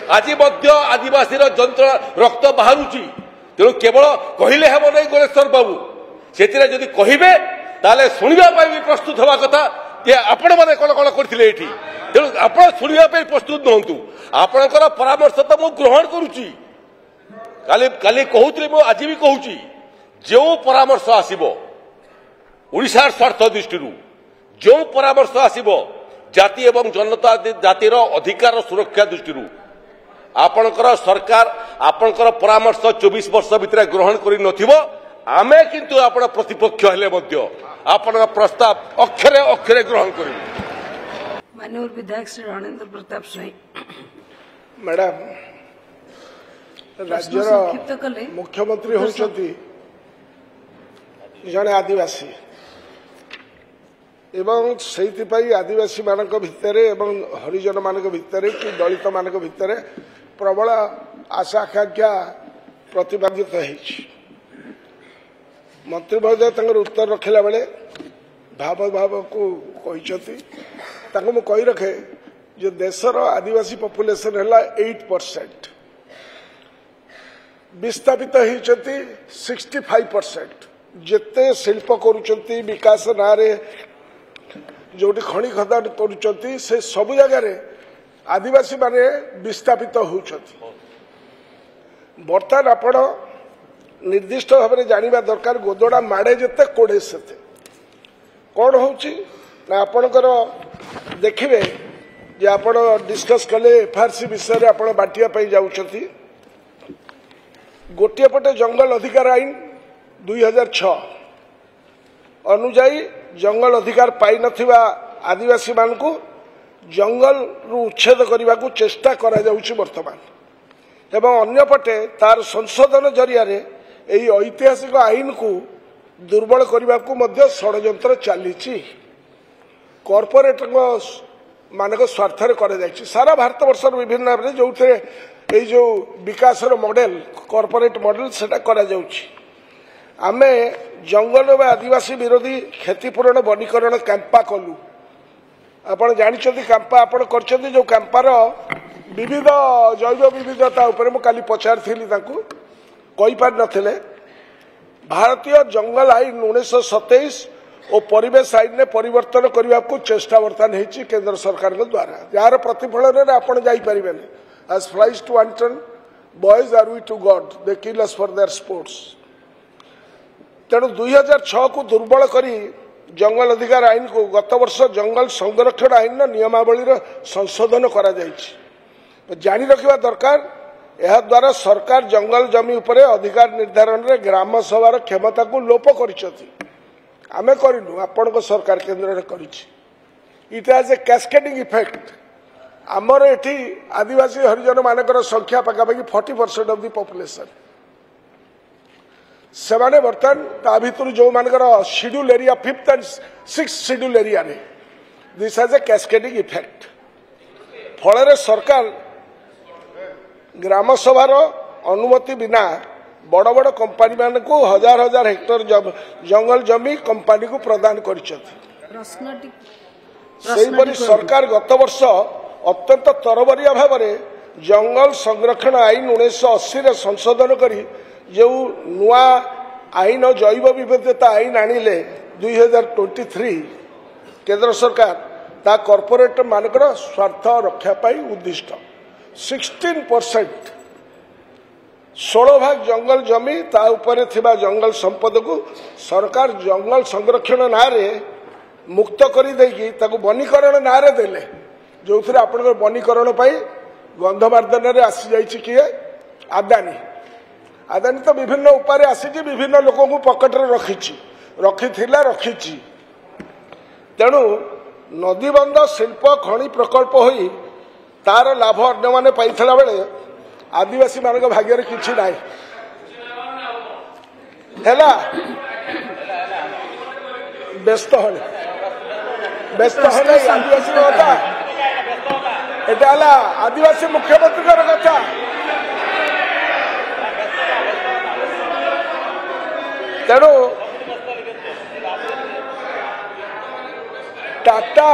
आज आदिवासी जंत्रणा रक्त बाहर तेणु केवल कहले हेब नहीं गणेश्वर बाबू से कहे ताले शुणा भी प्रस्तुत हवा कथा जे आपण मैंने कौन कौन करते तेणु आप शुणा प्रस्तुत नुहतु आपणकर परामर्श तो मुझे ग्रहण करुच्ची काली कहूली आज भी कहूँ जो परामर्श आसो ओडिशार स्वार्थ दृष्टि जो परामर्श आसो जाति एवं जनता जातिर अधिकार सुरक्षा दृष्टि आपणकर सरकार आपणकर परामर्श 24 वर्ष भितर ग्रहण कर आमे किंतु आपण प्रतिपक्ष हेले आपण प्रस्ताव अक्षरे अक्षरे ग्रहण कर माननीय विधायक श्री रणेंद्र प्रताप स्वाई मैडम राज्यर मुख्यमंत्री होती जड़े आदिवासी एवं से आदिवासी मान भितर एवं हरिजन मान भितर कि दलित मान भितर प्रबल आशा आकांक्षा प्रतिपादित मंत्री महोदय उत्तर रखला बेले भाव भाव को कही रखे जो देशर आदिवासी पॉपुलेशन है 8% विस्थापित होती 65% जिते शिल्प करुँच विकास ना जो खनि खदान करुँच से सब जगार आदिवासी माने विस्थापित होती बर्तमान आपण निर्दिष्ट भाव में जाना दरकार गोदड़ा माड़े जिते कोड़े से कौन होना आपणकर देखिए जे आपण डिस्कस कले एफआरसी विषय आप बांटिया जाऊँगी गोटे पटे जंगल अधिकार आईन 2006 अनुजाई जंगल अधिकार पाई नथिबा आदिवासी मान को जंगल रु उच्छेद करने को चेष्टा करा जाउछि वर्तमान एवं अन्य पटे तार संशोधन जरिया रे एही ऐतिहासिक आईन को दुर्बल करने को मध्य षड्यंत्र चली कॉर्पोरेट मानक स्वार्थ कर सारा भारत वर्ष विभिन्न भाव जो थे जो विकास मॉडल कॉर्पोरेट मॉडल सेटा करा जाउछि आमे जंगल व आदिवासी विरोधी क्षतिपूरण वनीकरण कैंपा कलु आपण जानिछथि कैंपा आपण करछथि जो कैंपार विविध जैव विविधता ऊपर मु काली पचारथिली ताकू कहि पार नथिले भारतीय जंगल आईन 1927 और परिवेश आईन ने परिवर्तन करने को चेष्टा बर्तमान होती केंद्र सरकार द्वारा यार प्रतिफलन आपड़ जापरें as flies to Anton, boys are we to God, they kill us for their sports. तेणु 2006 को दुर्बल करी जंगल अधिकार आईन को गत वर्ष जंगल संरक्षण आईन नियमावली संशोधन करा जानी रखा दरकार यह द्वारा सरकार जंगल जमी उपरे अधिकार निर्धारण रे ग्राम सभार क्षमता को लोप आमे करिनु आपण सरकार केंद्र कर it has a cascading effect आमर एठी आदिवासी हरिजन मानकर संख्या पाखापाखि 40% ऑफ द पॉपुलेशन से माने बर्तमान ता भितर जो मानकर schedule area 5th and 6th schedule area रे this has a cascading effect फल सरकार ग्राम सभार अनुमति बिना बड़ बड़ कंपनी मान को हजार हजार हेक्टर जंगल जमी कंपनी को प्रदान कर सरकार गत वर्ष अत्यंत तरबरिया भाव में जंगल संरक्षण आईन 1980 रे संशोधन करी जो नुआ आईन जैव विविधता आईन आनिले 2023 केंद्र सरकार ता कॉर्पोरेट मानकर स्वार्थ रक्षा पाई उद्दिष्ट 16% 16 भाग जंगल जमी ता उपरे थिबा जंगल संपद को सरकार जंगल संरक्षण नारे मुक्त करी देकी ताको वनीकरण नारे देले जो थे आप वनीकरण गंधमार्दन रे आसी जाइए किए आदानी आदानी तो विभिन्न उपाय आसी विभिन्न लोक को पकेट रखी तेणु नदीबंध शिल्प खनि प्रकल्प होई तार लाभ अन्य माने पाइथला बेले आदिवासी मान भाग्य किछि नाई हैला व्यस्त हले आदिवासी कथा एटा आदिवासी मुख्यमंत्री कथा तेणु टाटा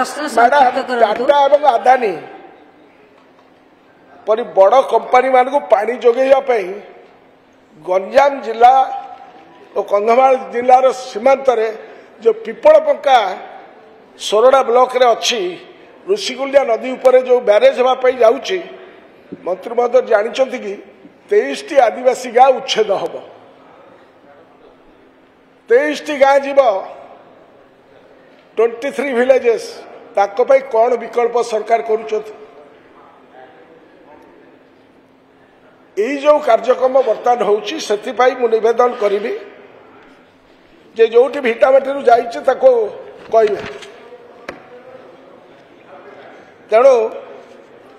प्रश्न मैडम संक्षिप्त करंतु। टाटा एवं अदानी परी बड़ कंपनी मान पानी जोगेवाई गंजाम जिला और कंधमाल जिलार सीमांत जो पिपलपंका सोरडा ब्लॉक रे अच्छी ऋषिकुलिया नदी उपर जो ब्यारेज होगापी जाऊँगी मंत्री महोदय जानते कि 23टी आदिवासी गाँ उच्छेद हम 23टी गाँ जीव 23 विलेजेस ताकि कौन विकल्प सरकार करुँच यही जो कार्यक्रम बर्तमान होउची सेथिपाई मु निवेदन करिबी जे जोटी भिटामाटी जाइछे ताको कहबे तेणु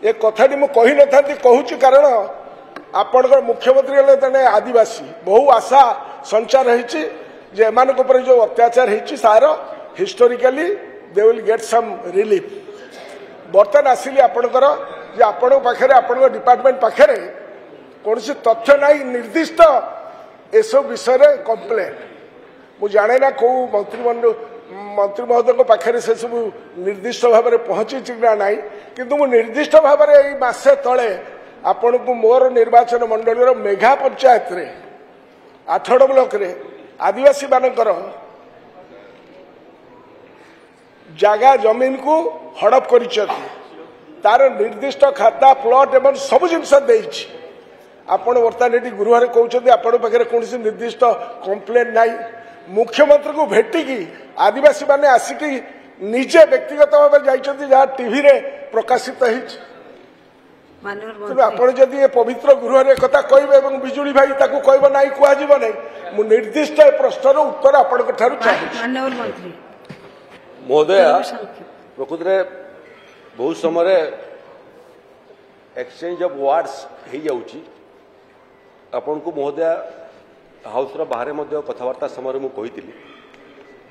ये कथाटी मु कहि नथांती कहूची कारण आपणकर मुख्यमंत्री हेले तने आदिवासी बहु आशा संचार रही जे एमानक ऊपर जो अत्याचार होइछि सार historically they will get some relief बर्तमान आसिली आपणकर जे आपण पाखरे आपण डिपार्टमेंट पाखरे कौन सी तथ्य नहीं निर्दिष्ट एसब विषय में कंप्लेन मु जाने ना कौ मंत्री महोदय पाखे से सब निर्दिष्ट भाव में पहुंची ना ना किंतु मु निर्दिष्ट भाव में मसे तले आपण को मोर निर्वाचन मंडल मेघा पंचायत रे 8 ब्लॉक रे आदिवासी मानकर जगह जमीन को हड़प कर तार निर्दिष्ट खाता प्लॉट एवं सब जिनस देछि आपण बर्तमान ये गृह कहते आपण पाखे कौन निर्दिष्ट कंप्लेन ना मुख्यमंत्री को भेटिकी आदिवासी माने आसिकी निजे व्यक्तिगत भाव जाइछन्ति जहाँ टीवी रे प्रकाशित आपण जदि ये पवित्र गृह रे कथा कहबे एवं बिजुली भाई ताकू कहबो नाही कुआजिबो नाही मु निर्दिष्ट प्रश्नर उत्तर आपण ठारू मंत्री महोदय प्रकृत रे बहुत समय एक्सचेंज ऑफ वर्ड्स हो जाउची आपण को महोदय हाउस रो बाहर मध्य कथबार्ता समय मु कहितिली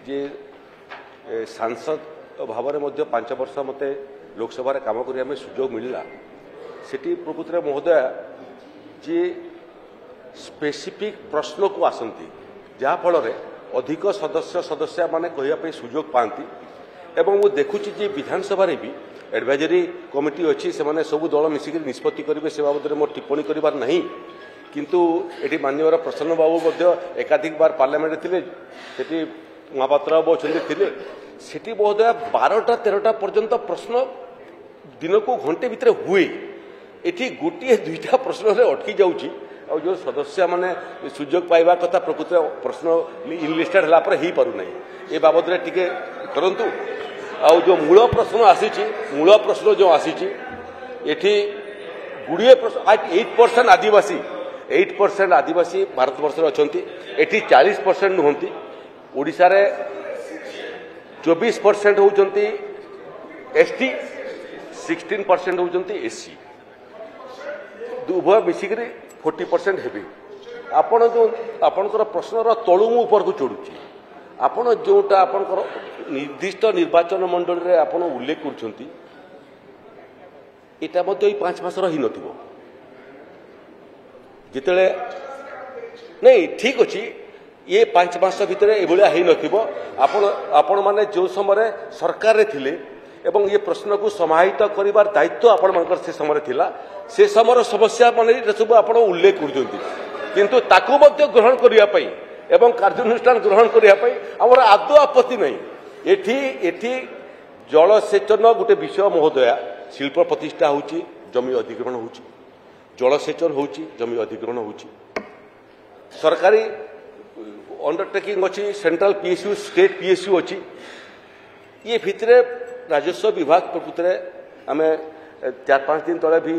जे सांसद भाव में मध्य 5 वर्ष मते लोकसभा काम करिया में सुजोग मिलला सेठी प्रकृत रे महोदय जे स्पेसिफिक प्रश्न को आसंती जहा फल रे अधिक सदस्य माने कहिया पे सुजोग पांती एवं मु देखुची जे विधानसभा रे भी एडवाइजरी कमिटी अच्छी से सब दल मिसिक निष्पत्ति करेंगे से बाबद मोर टिप्पणी कर नहीं किंतु ये माननीय प्रसन्न बाबू एकाधिक बार पार्लियामेंट थे महापात्र बाबू अच्छा थे महोदय 12टा 13टा पर्यंत प्रश्न दिन को घंटे भितर हुए ये गोटे 2टा प्रश्न अटकी जाऊँगी और जो सदस्य माने सुजोग पाइबा कथा प्रकृत प्रश्न इनलिस्टेड है हो पारना ये बाबद टिके करंतु आ जो मूल प्रश्न मूल प्रश्न जो आसी गुड़िए 8% आदिवासी भारतवर्ष अच्छा ये 40% नुहति ओडिशा रे 24% होती एसटी 16% होती एससी उभय मिसिक 40% हेबे आपण जो आपणकर प्रश्नर तलु मु ऊपर को चढ़ुची आपण जोटा आपणकर निर्दिष्ट निर्वाचन मंडल रे आपण उल्लेख करछंती एटा मते 5 मास रही नथिबो जितले नहीं ठीक अच्छी ये 5 मास भितर एभलिया हेई नथिबो आपण माने जो समय सरकार रे थिले एवं ये प्रश्न को समाहित करिवार दायित्व आपण मानकर से समय थिला से समय समस्या माने सब आपण उल्लेख करछंती किंतु ताकू मध्य ग्रहण करिया पई एवं कार्यानुष्ठान ग्रहण करिया पई हमर आदौ आपत्ति नहीं एठी जलसेचन गोटे विषय महोदया शिल्प प्रतिष्ठा होची जमी अधिग्रहण होची जलसेचन होची जमी अधिग्रहण होची सरकारी अंडरटेकिंग अच्छी सेंट्रल पीएसयू स्टेट पीएसयू अच्छी ये भितर राजस्व विभाग प्रकृत आम 4-5 दिन तले भी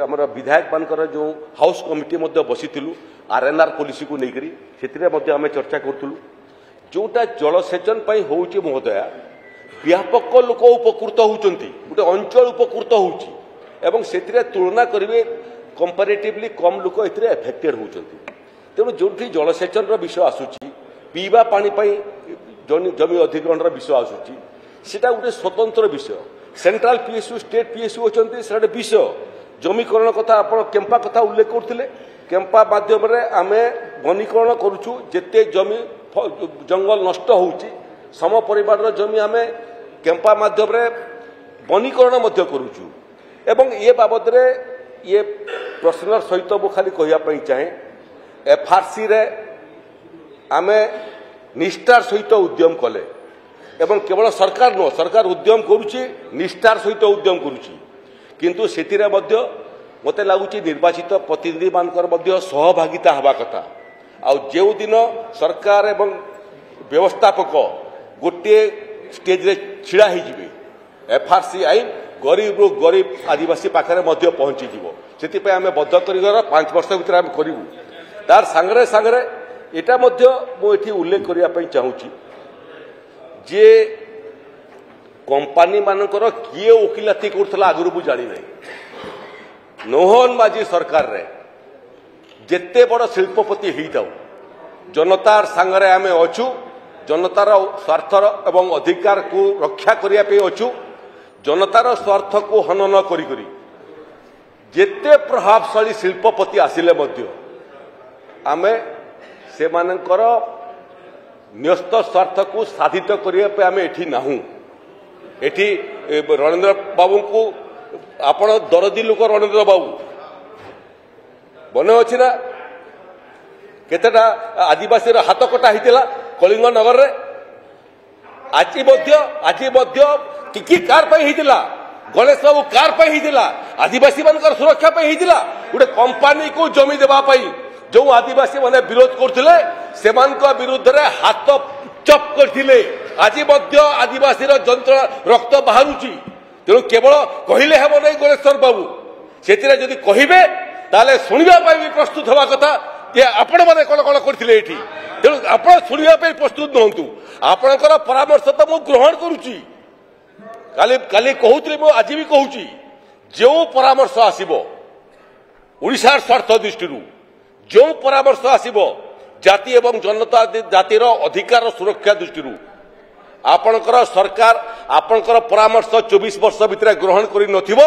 आमर विधायक मानकर जो हाउस कमिटी बसी आरएनआर पॉलिसी को लेकर से आम चर्चा करूँ जोटा जलसेचन होची महोदया व्यापक लोक उपकृत होती गोटे अंचल उपकृत होती से तुलना करेंगे कंपेरेटिवली कम लोक एफेक्टेड होती तेणु जो जलसेचन विषय आसूची पीवा पानी जमी अधिग्रहण विषय आसूची सेटा गोटे स्वतंत्र विषय सेंट्रल पीएसयू स्टेट पीएसयू अच्छा से विषय जमीकरण कथा आप केम्पा कथा उल्लेख करते केम्पा माध्यम आम वनीकरण करुचु जेते जमी जंगल नष्ट होउची सम परिवार जमी आम कैंपा माध्यम वनीकरण करुचु एवं ये बाबद ये प्रश्न सहित मु खाली कहवाई चाहे एफआरसी रे आमे निष्ठार सहित उद्यम कले एवं केवल सरकार नुह सरकार उद्यम करुच्ची निष्ठार सहित उद्यम करुच्ची किंतु सेतिरे मध्य मते लागुची निर्वाचित प्रतिनिधि मानकर मध्य सहभागिता हवा कथा आउ जेउ दिन सरकार एवं व्यवस्थापक गोटे स्टेज रे छिड़ा ही जिवे एफआरसी आईन गरीब रु गरीब आदिवासी पाखरे मध्य पहुंची जीवो सेति पे आमे बद्ध करिगर 5 वर्ष भितर आमे करिवु तार संगरे संगरे एटा मध्य मु एठी उल्लेख करिया पई चाहूची जे कंपनी मानकर किए वकिलाती करथला आगुरु बु जानि नै मोहन माझी सरकार रे जेते बड़ शिल्पपति हेई जाऊ जनतार संगरे आमे अछु जनतार स्वार्थ एवं अधिकार को रक्षा करिया पे अछु जनतार स्वार्थ को हनन करी करी जेते प्रभावशाली शिल्पपति आसिले मध्य आमे से मानकर न्यस्त स्वार्थ को साधित करिया पे आमे एठी नाहू एठी रणेंद्र बाबू को आपण दरदी लोक रणेंद्र बाबू बने अछि ना केतेटा आदिवासी हाथ कटा होता कलिंग नगर रे आज मध्य कि कार होता गणेश बाबू कार होता आदिवासी मान सुरक्षा होता गोटे कंपनी को जमी देवाई जो आदिवासी माने विरोध करथिले सेमानक विरुद्ध रे हाथ चप करथिले आज मध्य आदिवासी जंत्रणा रक्त बाहरुची तेणु केवल कहले हेब नहीं गणेश्वर बाबू से जदि कहे ताले शुणा भी प्रस्तुत हवा कथा जे आपण मैंने कौन कौन करथिले एठी तेणु आपण शुणा प्रस्तुत नहंतु आपणकर परामर्श तो मु ग्रहण करुची काली कहूली मु आज भी कहूची जो परामर्श आसीबो ओडिशार स्वार्थ दृष्टि जो परामर्श आसीबो जाति एवं जनता जातिर अधिकार सुरक्षा दृष्टि आपणकर सरकार आपणकर परामर्श 24 वर्ष भितर ग्रहण करि नथिबो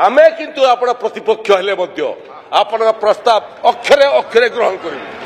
आमे किंतु आपण प्रतिपक्ष हेले मध्य आपण प्रस्ताव अक्षरे अक्षरे ग्रहण करिबो।